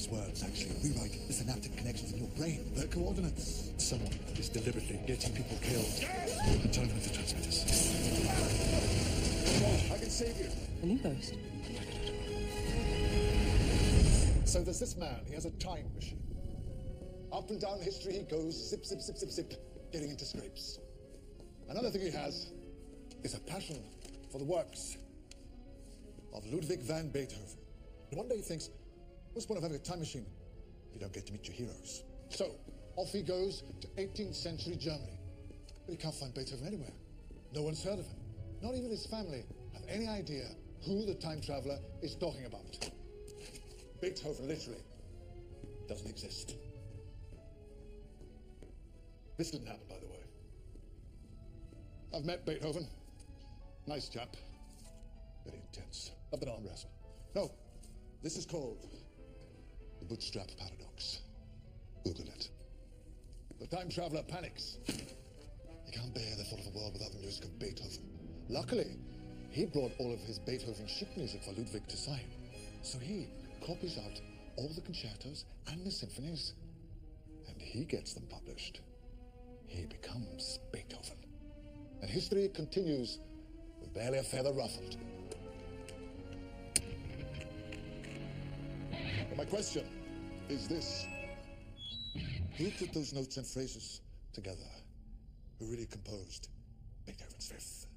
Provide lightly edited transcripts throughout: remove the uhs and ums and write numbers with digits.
These words actually rewrite the synaptic connections in your brain. Their coordinates. Someone is deliberately getting people killed and telling them to transmitters. I can save you. A new ghost. So there's this man. He has a time machine. Up and down history he goes, zip, zip, zip, zip, zip, getting into scrapes. Another thing he has is a passion for the works of Ludwig van Beethoven. And one day he thinks, what's the point of having a time machine if you don't get to meet your heroes? So off he goes to 18th century Germany. But he can't find Beethoven anywhere. No one's heard of him. Not even his family have any idea who the time traveler is talking about. Beethoven literally doesn't exist. This didn't happen, by the way. I've met Beethoven. Nice chap. Very intense. I've been arm wrestle. No, this is called the bootstrap paradox. Google it. The time traveler panics. He can't bear the thought of a world without the music of Beethoven. Luckily, he brought all of his Beethoven sheet music for Ludwig to sign. So he copies out all the concertos and the symphonies, and he gets them published. He becomes Beethoven. And history continues with barely a feather ruffled. And my question is this. Who put those notes and phrases together? Who really composed Beethoven's Fifth?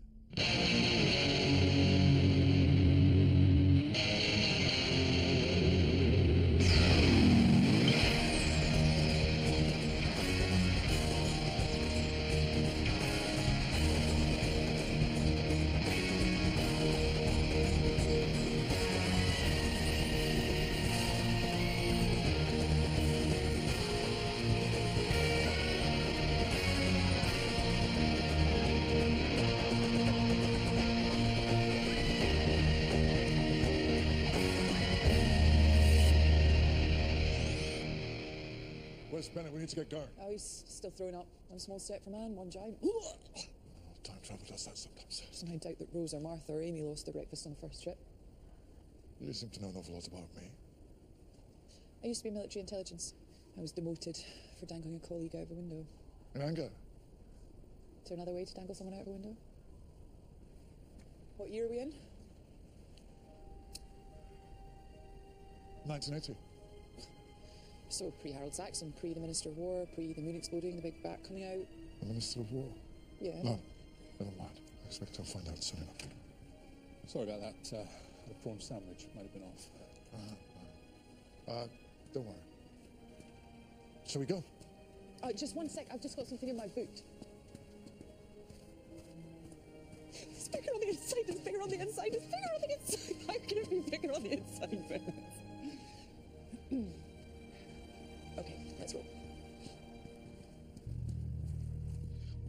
Bennett, we need to get going. Oh, he's still throwing up. One small step for man, one giant. Time travel does that sometimes. Somehow doubt that Rose or Martha or Amy lost their breakfast on the first trip. You seem to know an awful lot about me. I used to be military intelligence. I was demoted for dangling a colleague out of a window. In anger? Is there another way to dangle someone out of a window? What year are we in? 1980. So pre-Harold Saxon, pre the Minister of War, pre the moon exploding, the big bat coming out. The Minister of War? Yeah. No, never mind. I expect I'll find out soon enough. Sorry about that. The prawn sandwich might have been off. Don't worry. Shall we go? Just one sec. I've just got something in my boot. It's bigger on the inside. It's bigger on the inside. It's bigger on the inside. How can it be bigger on the inside, Bennett? Okay, let's roll.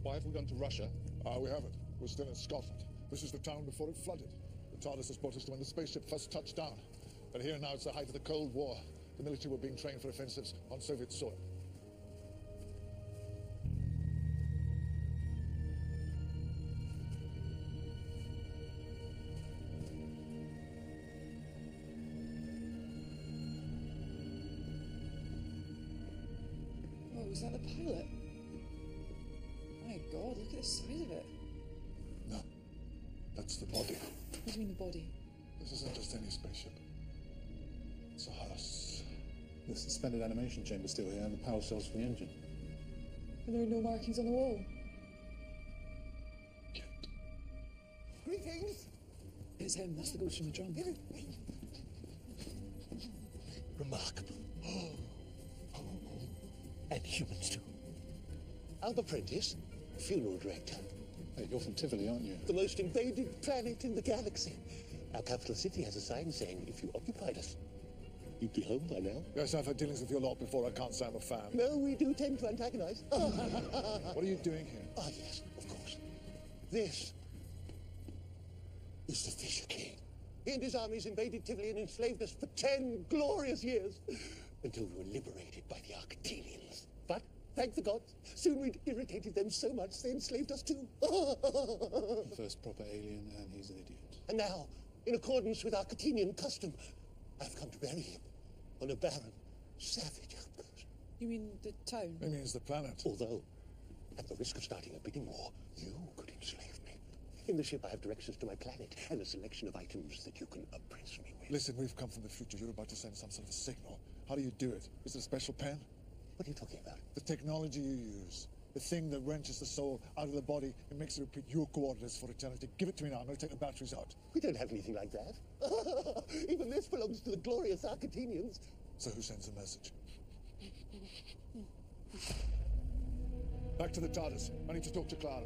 Why have we gone to Russia? We haven't. We're still in Scotland. This is the town before it flooded. The TARDIS has brought us to when the spaceship first touched down. But here now it's the height of the Cold War. The military were being trained for offensives on Soviet soil. Was that the pilot? My God, look at the size of it. No, that's the body. What do you mean the body? This isn't just any spaceship. It's a hearse. The suspended animation chamber's still here and the power cells for the engine. And there are no markings on the wall. Yet. Greetings! It's him, that's the ghost from the drum. Remarkable. And humans too. Albert Prentice, funeral director. Hey, you're from Tivoli, aren't you? The most invaded planet in the galaxy. Our capital city has a sign saying, if you occupied us, you'd be home by now. Yes, I've had dealings with your lot before. I can't say I'm a fan. No, we do tend to antagonize. What are you doing here? Ah, yes, of course. This is the Fisher King. He and his armies invaded Tivoli and enslaved us for 10 glorious years, until we were liberated by the Arctelians. But, thank the gods, soon we'd irritated them so much they enslaved us too. The first proper alien, and he's an idiot. And now, in accordance with Arctelian custom, I've come to bury him on a barren, Savage outburst. You mean the tone? It means the planet. Although, at the risk of starting a bidding war, you could enslave me. In the ship, I have directions to my planet and a selection of items that you can oppress me with. Listen, we've come from the future. You're about to send some sort of a signal. How do you do it? Is it a special pen? What are you talking about? The technology you use. The thing that wrenches the soul out of the body and makes it repeat your coordinates for eternity. Give it to me now. I'm going to take the batteries out. We don't have anything like that. Even this belongs to the glorious Arcatinians. So who sends the message? Back to the TARDIS. I need to talk to Clara.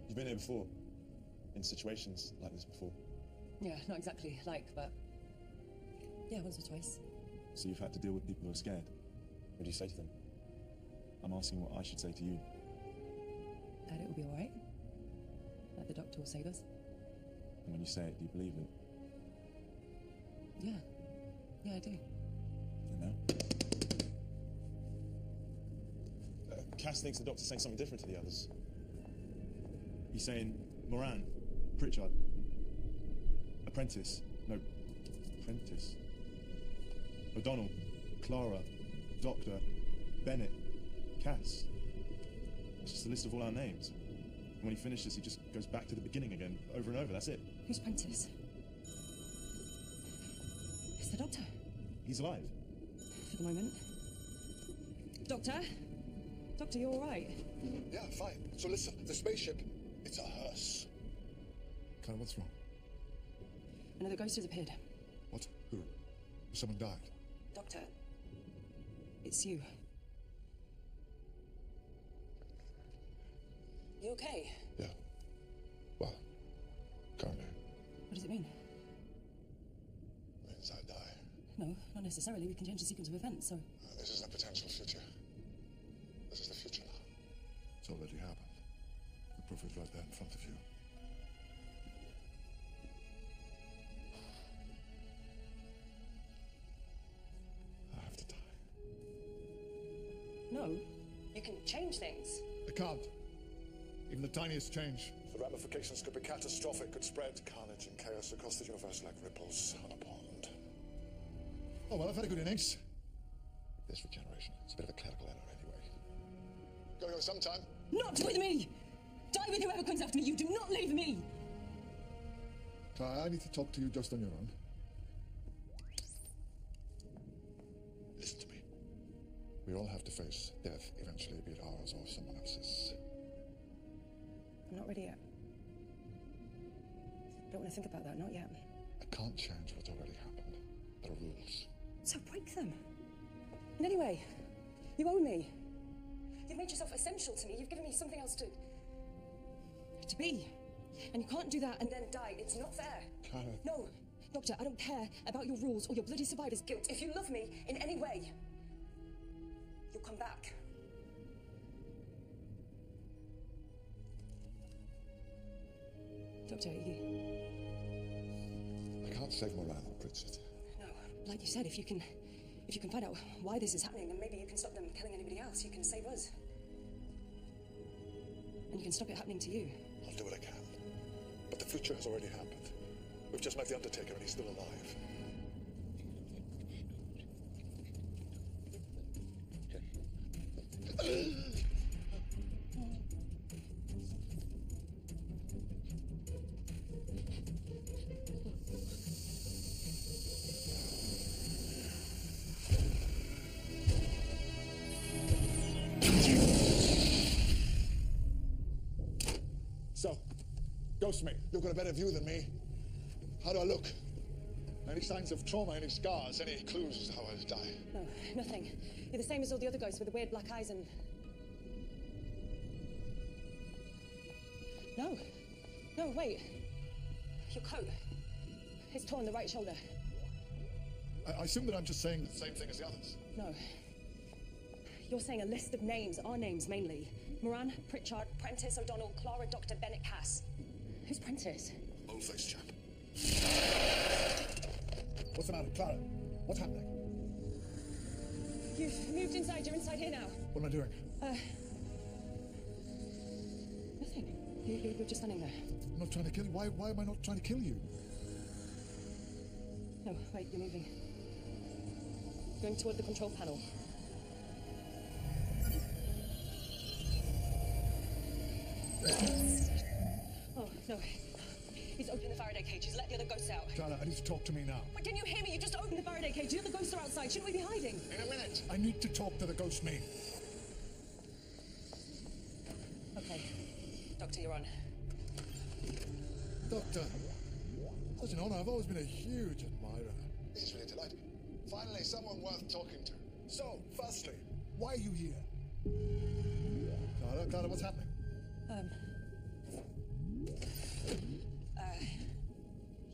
You've been here before, in situations like this before. Yeah, not exactly like, but yeah, once or twice. So you've had to deal with people who are scared. What do you say to them? I'm asking what I should say to you. That it will be all right. That the doctor will save us. And when you say it, do you believe it? Yeah. Yeah, I do. You know? Cass thinks the doctor's saying something different to the others. He's saying Moran, Pritchard, Apprentice, O'Donnell, Clara, Doctor, Bennett, Cass. It's just a list of all our names. And when he finishes, he just goes back to the beginning again, over and over, that's it. Who's Prentice? It's the doctor. He's alive. For the moment. Doctor? Doctor, you all right? Yeah, fine. So listen, the spaceship, it's a hearse. Clara, what's wrong? Another ghost has appeared. What? Who? Someone died. Doctor, it's you. You okay? Yeah. Well, currently. What does it mean? Means I die. No, not necessarily. We can change the sequence of events, so... This is the potential future. This is the future now. It's already happened. The proof is right there in front of you. I have to die. No, you can change things. I can't. Even the tiniest change. The ramifications could be catastrophic, could spread carnage and chaos across the universe like ripples on a pond. Oh, well, I've had a good innings. This regeneration, it's a bit of a clerical error anyway. Gotta go sometime. Not with me! Die with whoever comes after me. You do not leave me! Clara, I need to talk to you just on your own. Listen to me. We all have to face death eventually, be it ours or someone else's. I'm not ready yet. Don't want to think about that, not yet. I can't change what's already happened. There are rules. So break them. And anyway, you own me. You've made yourself essential to me. You've given me something else to be. And you can't do that and then die. It's not fair. Clara. No, Doctor, I don't care about your rules or your bloody survivor's guilt. If you love me in any way, you'll come back. Doctor, I can't save Moran, Pritchard. No, like you said, if you can find out why this is happening, then maybe you can stop them killing anybody else. You can save us. And you can stop it happening to you. I'll do what I can. But the future has already happened. We've just met the Undertaker and he's still alive. So, ghost me. You've got a better view than me. How do I look? Any signs of trauma, any scars, any clues as to how I'll die? No, nothing. You're the same as all the other ghosts with the weird black eyes and... No. No, wait. Your coat. It's torn the right shoulder. I assume that I'm just saying the same thing as the others. No. You're saying a list of names, our names mainly. Moran, Pritchard, Prentice, O'Donnell, Clara, Dr. Bennett, Cass. Who's Prentice? Old-faced chap. What's the matter? Clara, what's happening? You've moved inside. You're inside here now. What am I doing? Nothing. You're just standing there. I'm not trying to kill you. Why am I not trying to kill you? No, wait, you're moving. Going toward the control panel. Oh, no. He's opened the Faraday cage. He's let the other ghosts out. Clara, I need to talk to me now. Wait, can you hear me? You just opened the Faraday cage. The other ghosts are outside. Shouldn't we be hiding? In a minute. I need to talk to the ghost me. Okay. Doctor, you're on. Doctor, such an honor. I've always been a huge admirer. This is really delightful. Finally, someone worth talking to. So, firstly, why are you here? Clara, what's happening?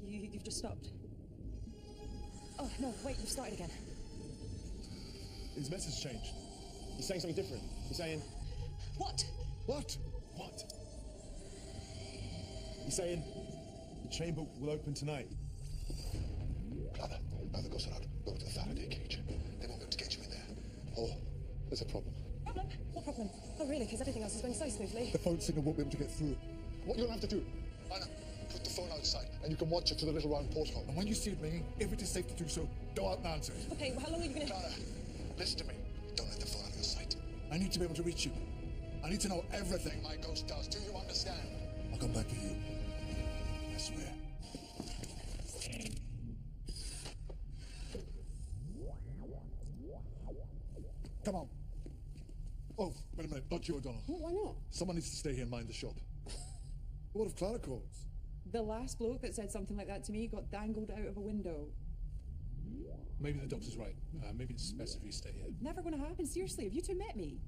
You've just stopped. Oh, no, wait, you've started again. His message changed. He's saying something different. He's saying... What? What? What? He's saying the chamber will open tonight. Clara, now the ghosts are out. Go to the Faraday cage. They won't be able to get you in there. Oh, there's a problem. Problem? What problem? Oh, really? Because everything else is going so smoothly. The phone signal won't be able to get through. What you'll have to do, Anna, put the phone outside, and you can watch it through the little round porthole. And when you see it ringing, if it is safe to do so, go out and answer it. Okay, well, how long are you going to... Clara, listen to me. Don't let the phone out of your sight. I need to be able to reach you. I need to know everything my ghost does. Do you understand? I'll come back to you. I swear. Come on. Oh, wait a minute. Not you, O'Donnell. Why not? Someone needs to stay here and mind the shop. What if Clara calls? The last bloke that said something like that to me got dangled out of a window. Maybe the doctor's right. Maybe it's best if you stay here. Never going to happen. Seriously, have you two met me?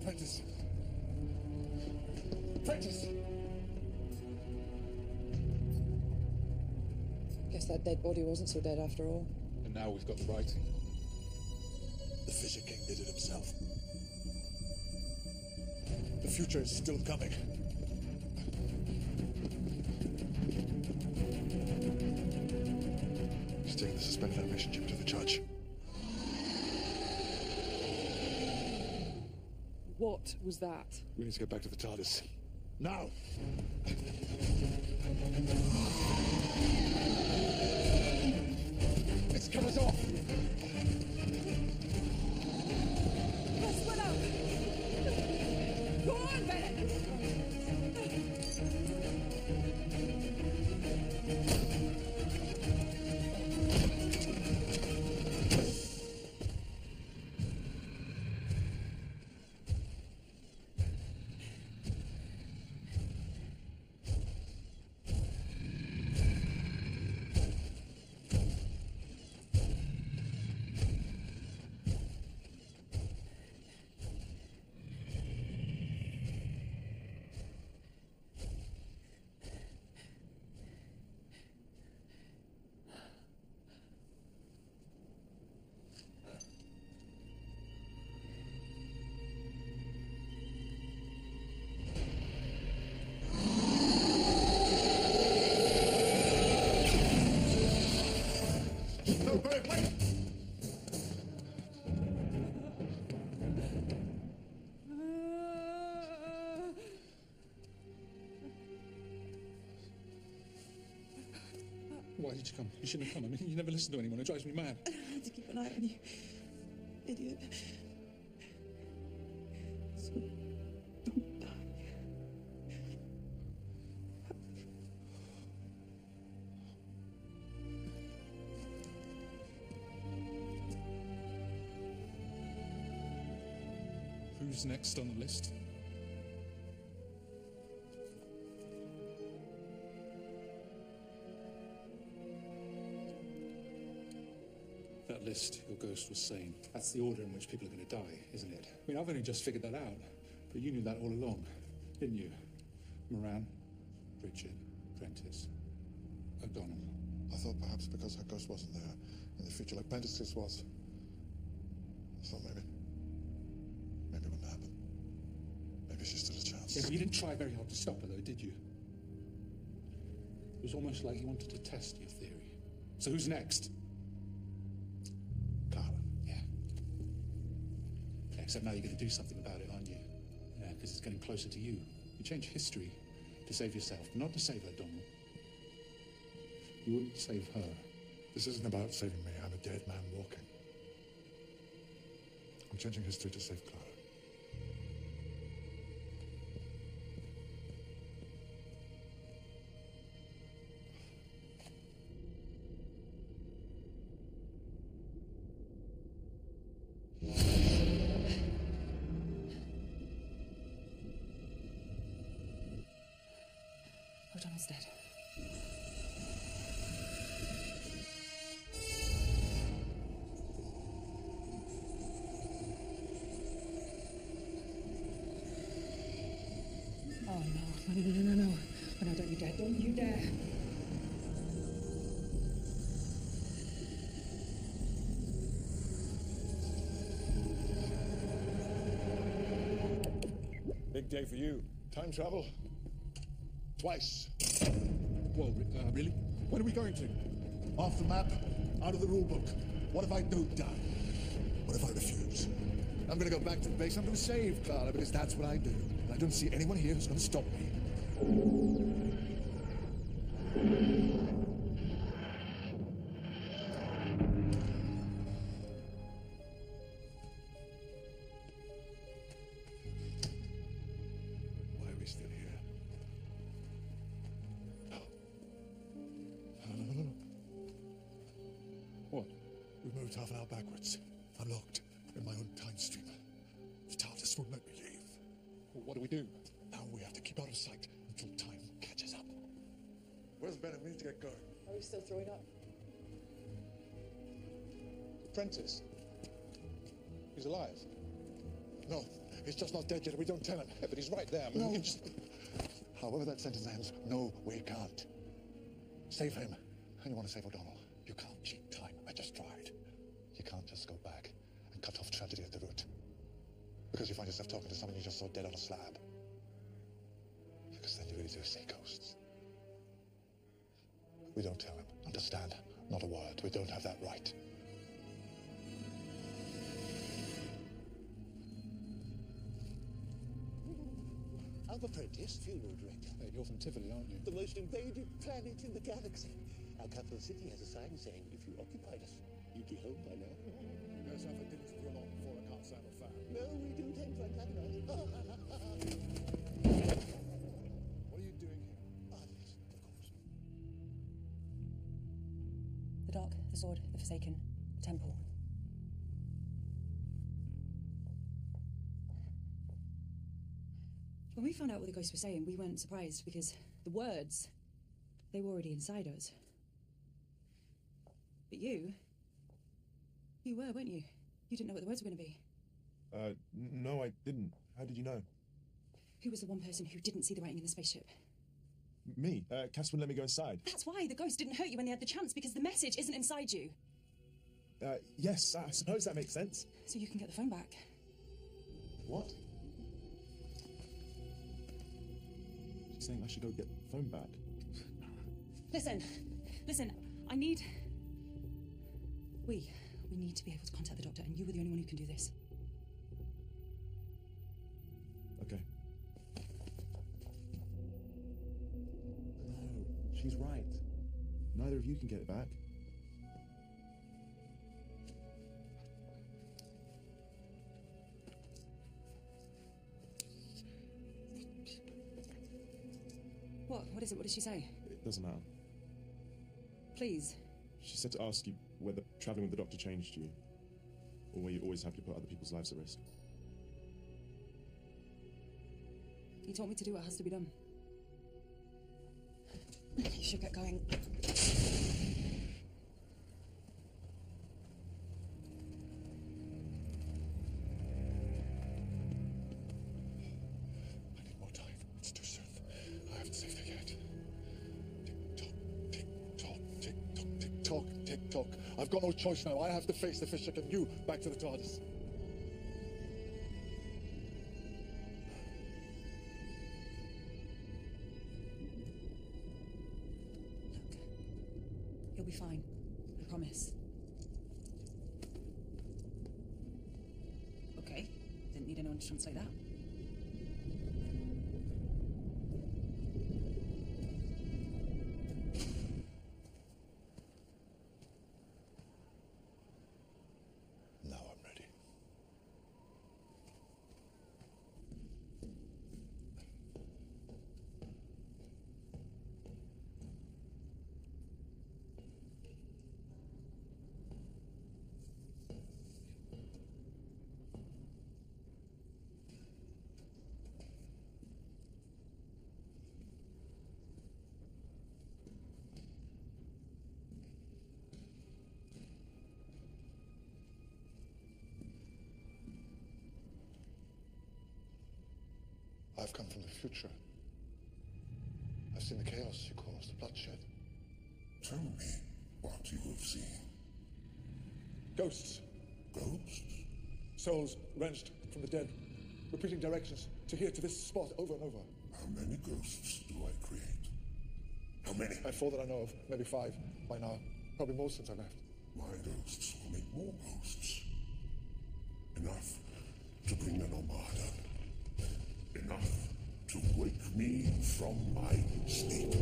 Prentice. Prentice! Guess that dead body wasn't so dead after all. And now we've got the writing. The Fisher King did it himself. The future is still coming. He's taking the suspended animation chip to the judge. What was that? We need to get back to the TARDIS. Now! It's coming off! Let's split up! Go on, Bennett! Why did you come? You shouldn't have come. I mean, you never listen to anyone. It drives me mad. I had to keep an eye on you, idiot. So, don't die. Who's next on the list? That list your ghost was saying, that's the order in which people are going to die, isn't it? I mean, I've only just figured that out, but you knew that all along, didn't you? Moran, Bridget, Prentice, O'Donnell. I thought perhaps because her ghost wasn't there in the future like Prentice's was. I thought maybe. she's still a chance. Yeah, but you didn't try very hard to stop her, though, did you? It was almost like you wanted to test your theory. So who's next? Clara. Yeah. Except now you're going to do something about it, aren't you? Yeah, because it's getting closer to you. You change history to save yourself, but not to save her, Donald. You wouldn't save her. This isn't about saving me. I'm a dead man walking. I'm changing history to save Clara. O'Donnell's dead. Oh no. Oh no, don't you dare. Don't you dare. Big day for you. Time travel. Twice. Whoa, really? When are we going to? Off the map, out of the rule book. What if I don't die? What if I refuse? I'm gonna go back to the base. I'm gonna save Clara because that's what I do. And I don't see anyone here who's gonna stop me. Why are we still here? No. No. What? We moved half an hour backwards. I'm locked in my own time stream. The TARDIS won't let me leave. Well, what do we do? Now we have to keep out of sight until time catches up. Where's Bennett? We need to get going. Are we still throwing up? Prentice. He's alive. No, he's just not dead yet. We don't tell him. Yeah, but he's right there. No. However that sentence ends, no, we can't. Save him. And you want to save O'Donnell. You can't cheat time. I just tried. You can't just go back and cut off tragedy at the root. Because you find yourself talking to someone you just saw dead on a slab. Because then you really do see ghosts. We don't tell him. Understand? Not a word. We don't have that right. I'm Apprentice, funeral director. Hey, you're from Tivoli, aren't you? The most invaded planet in the galaxy. Our capital city has a sign saying, if you occupied us, you'd be home by now. You guys have dinners for long before I can't stand a fan. No, we do tend to antagonize. What are you doing here? Yes, of course. The Dark, the Sword, the Forsaken, the Temple. When we found out what the ghosts were saying, we weren't surprised because the words, they were already inside us. But you were, weren't you? You didn't know what the words were going to be. No, I didn't. How did you know? Who was the one person who didn't see the writing in the spaceship? Me. Cass wouldn't let me go inside. That's why the ghost didn't hurt you when they had the chance, because the message isn't inside you. Yes, I suppose that makes sense. So you can get the phone back. What? She's saying I should go get the phone back. Listen, I need... We need to be able to contact the doctor, and you were the only one who can do this. Okay. No, she's right. Neither of you can get it back. What is it? What did she say? It doesn't matter. Please. She said to ask you whether traveling with the doctor changed you, or were you always happy to put other people's lives at risk. You told me to do what has to be done. You should get going. I need more time. It's too soon. I haven't saved her yet. Tick-tock. I've got no choice now. I have to face the Fisher and you back to the TARDIS. be fine. I promise. Okay. Didn't need anyone to translate that. Now I'm ready. I've come from the future. I've seen the chaos you caused, the bloodshed. Tell me what you have seen. Ghosts. Ghosts? Souls wrenched from the dead. Repeating directions to here, to this spot, over and over. How many ghosts do I create? How many? 4 that I know of, maybe 5 by now. Probably more since I left. My ghosts will make more ghosts. Enough to bring an armada. Enough to wake me from my sleep.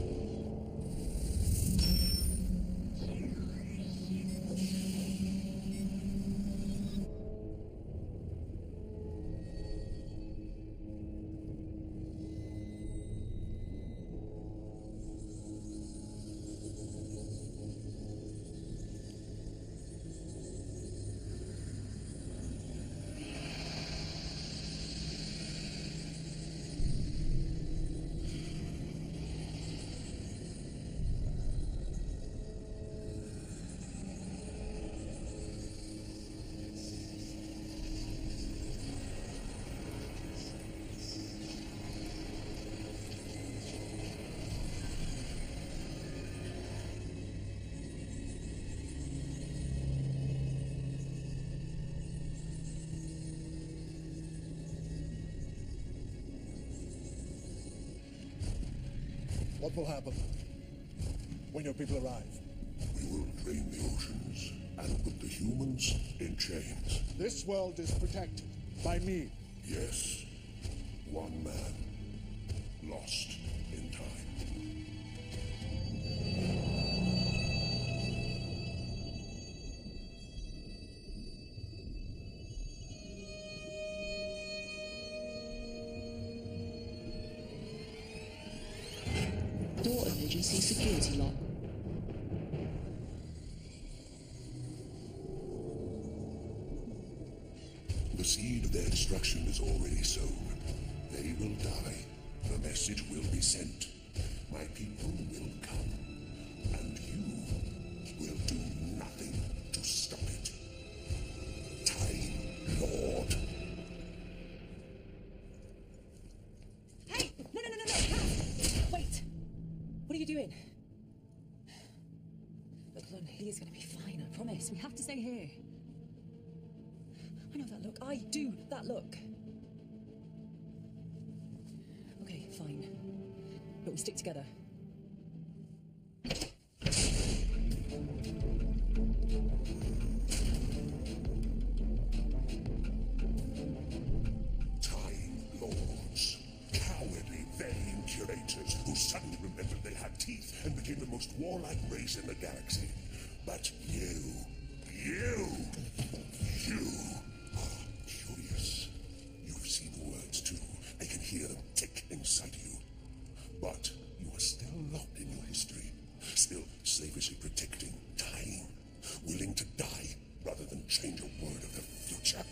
What will happen when your people arrive? We will drain the oceans and put the humans in chains. This world is protected by me. Yes, one man lost in time. Door emergency security lock. The seed of their destruction is already sown. They will die. The message will be sent. My people will come. And you will do nothing to stop it. Time Lord. Hey! No! Wait! What are you doing? Look, Lon, he is going to be fine, I promise. We have to stay here. I know that look. I do that look. Okay, fine. But we stick together. Time Lords. Cowardly, vain curators who suddenly remembered they had teeth and became the most warlike race in the galaxy. But you are curious. You've seen words too. I can hear them tick inside you. But you are still locked in your history, still slavishly protecting time, willing to die rather than change a word of the future.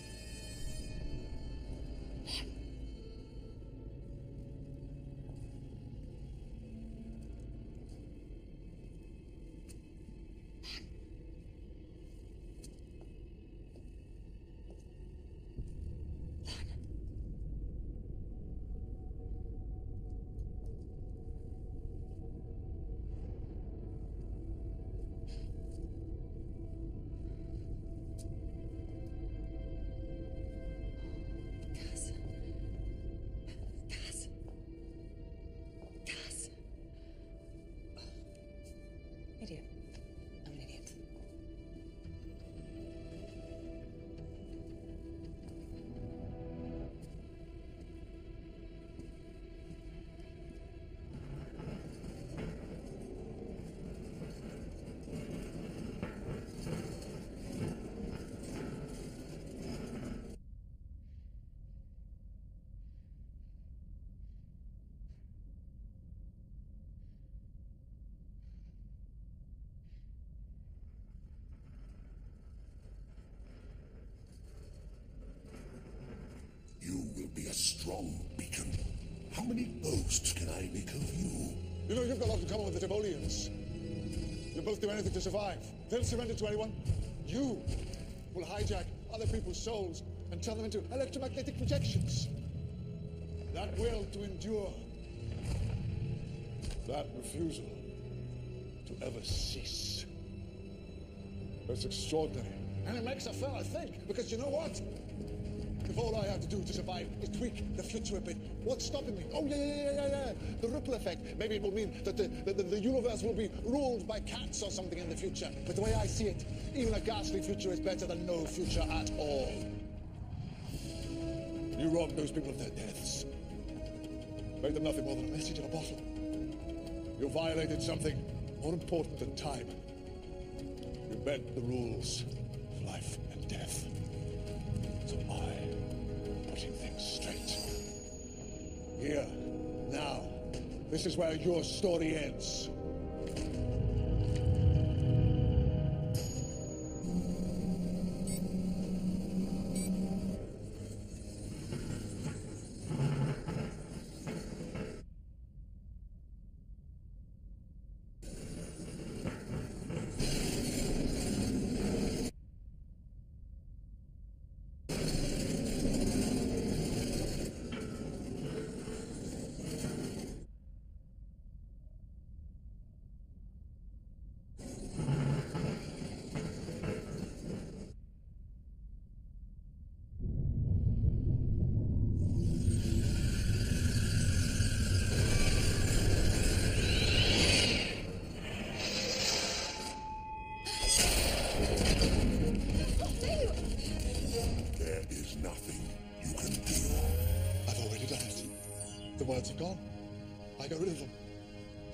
How many ghosts can I make of you? You know, you've got a lot in common with the Tibolians. You'll both do anything to survive. They'll surrender to anyone. You will hijack other people's souls and turn them into electromagnetic projections. That will to endure. That refusal to ever cease. It's extraordinary. And it makes a fella think, because you know what? If all I have to do to survive is tweak the future a bit, what's stopping me? Oh, yeah. The ripple effect. Maybe it will mean that the universe will be ruled by cats or something in the future. But the way I see it, even a ghastly future is better than no future at all. You robbed those people of their deaths. Made them nothing more than a message in a bottle. You violated something more important than time. You bent the rules of life and death. So I'm putting things straight. Here, now, this is where your story ends. The words are gone. I got rid of them.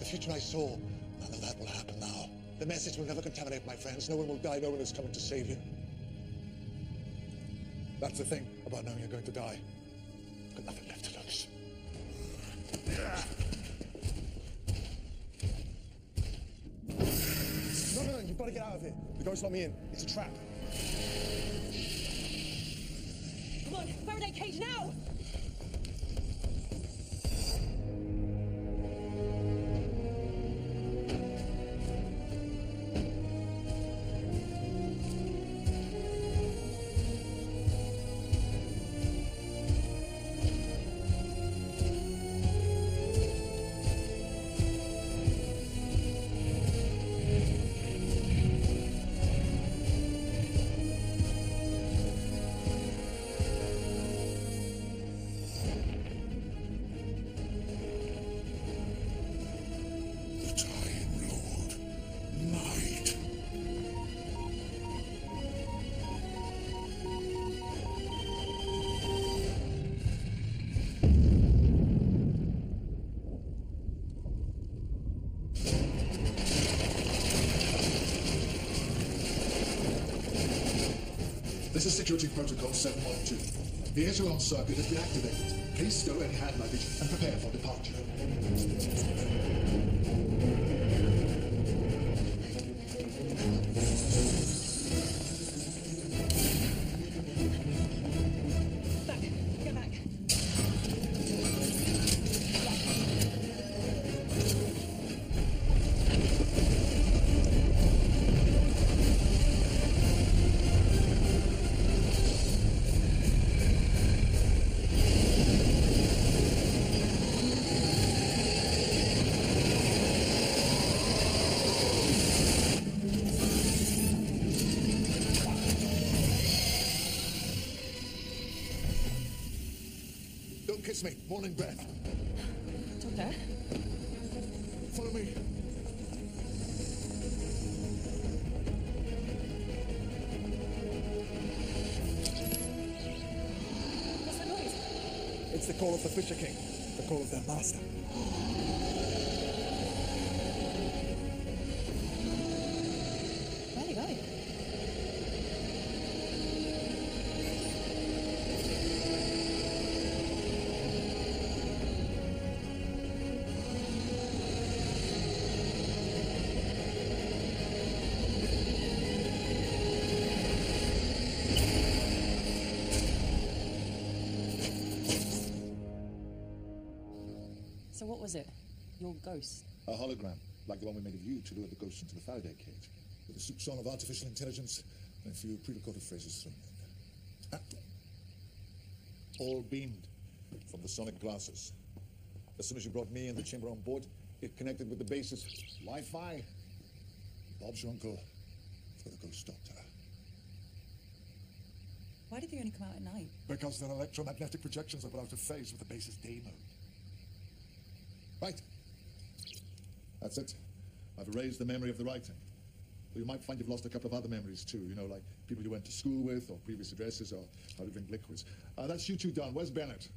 The future I saw, none of that will happen now. The message will never contaminate my friends. No one will die. No one is coming to save you. That's the thing about knowing you're going to die. You've got nothing left to lose. No, you've got to get out of here. The ghost let me in. It's a trap. Come on, Faraday cage now! This is security protocol 712. The echelon circuit has been activated. Please stow any hand luggage and prepare for departure. Back. Get back. Don't kiss me. Morning breath. Doctor? Follow me. What's that noise? It's the call of the Fisher King. The call of their master. Where are they going? So what was it? Your ghost? A hologram, like the one we made of you to lure the ghost into the Faraday cage. With a soupçon of artificial intelligence and a few pre-recorded phrases thrown in. All beamed from the sonic glasses. As soon as you brought me and the chamber on board, it connected with the base's Wi-Fi. Bob's your uncle for the ghost doctor. Why did they only come out at night? Because their electromagnetic projections are out of phase with the base's day mode. Right. That's it. I've erased the memory of the writing. But you might find you've lost a couple of other memories too, you know, like people you went to school with, or previous addresses, or how to drink liquids. That's you two done. Where's Bennett?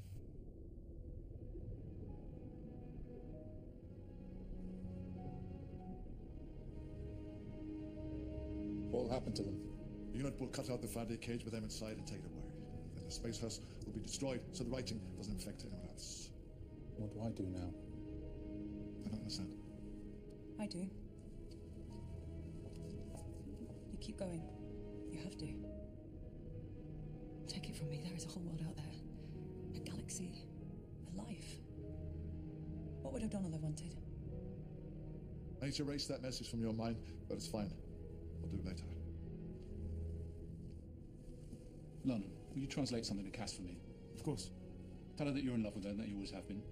What will happen to them? The unit will cut out the Faraday cage with them inside and take it away. Then the space hearse will be destroyed so the writing doesn't infect anyone else. What do I do now? I don't understand. I do. You keep going. You have to. Take it from me, there is a whole world out there. A galaxy. A life. What would O'Donnell have wanted? I need to erase that message from your mind, but it's fine. I'll do it later. Lon, will you translate something to Cass for me? Of course. Tell her that you're in love with her and that you always have been.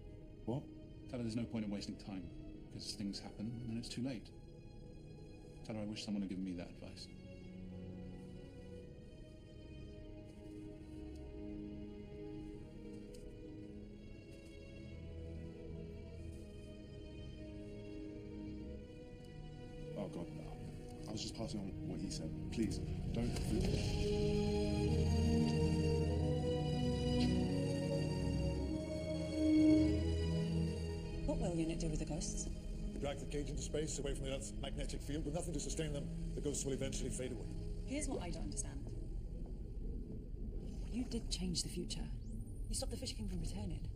What? Tell her there's no point in wasting time, because things happen and then it's too late. Tell her I wish someone had given me that advice. Oh God, no. I was just passing on what he said. Please, don't. What will unit do with the ghosts? Drag the cage into space, away from the Earth's magnetic field. With nothing to sustain them, the ghosts will eventually fade away. Here's what I don't understand. You did change the future. You stopped the Fisher King from returning.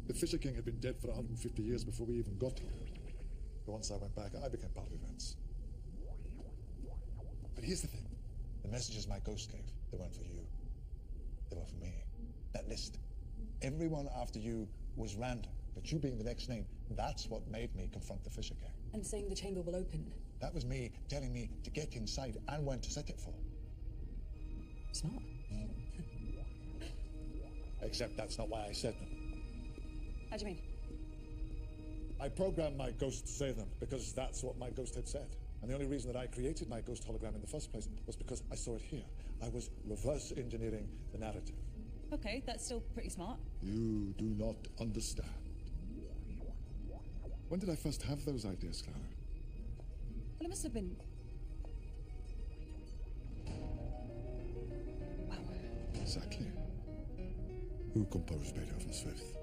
The Fisher King had been dead for 150 years before we even got here. But once I went back, I became part of events. But here's the thing. The messages my ghost gave, they weren't for you. They were for me. That list. Everyone after you was random. But you being the next name, that's what made me confront the Fisher King. And saying the chamber will open. That was me telling me to get inside and when to set it for. Smart. Except that's not why I said them. How do you mean? I programmed my ghost to say them because that's what my ghost had said. And the only reason that I created my ghost hologram in the first place was because I saw it here. I was reverse engineering the narrative. Okay, that's still pretty smart. You do not understand. When did I first have those ideas, Clara? Well, it must have been... Wow. Exactly. Who composed Beethoven's Fifth?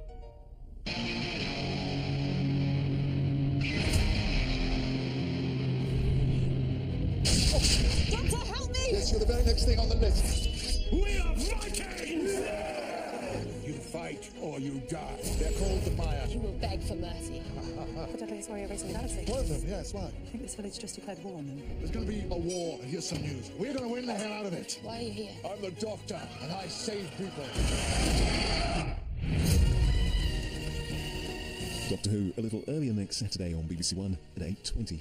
Doctor, help me! Yes, you're the very next thing on the list. We are Vikings! You fight or you die. They're called the Maya. You will beg for mercy. The deadliest warrior race in the galaxy. One of them, yes, why? I think this village just declared war on them. There's going to be a war, and here's some news. We're going to win the hell out of it. Why are you here? I'm the doctor, and I save people. Doctor Who, a little earlier next Saturday on BBC One at 8:20.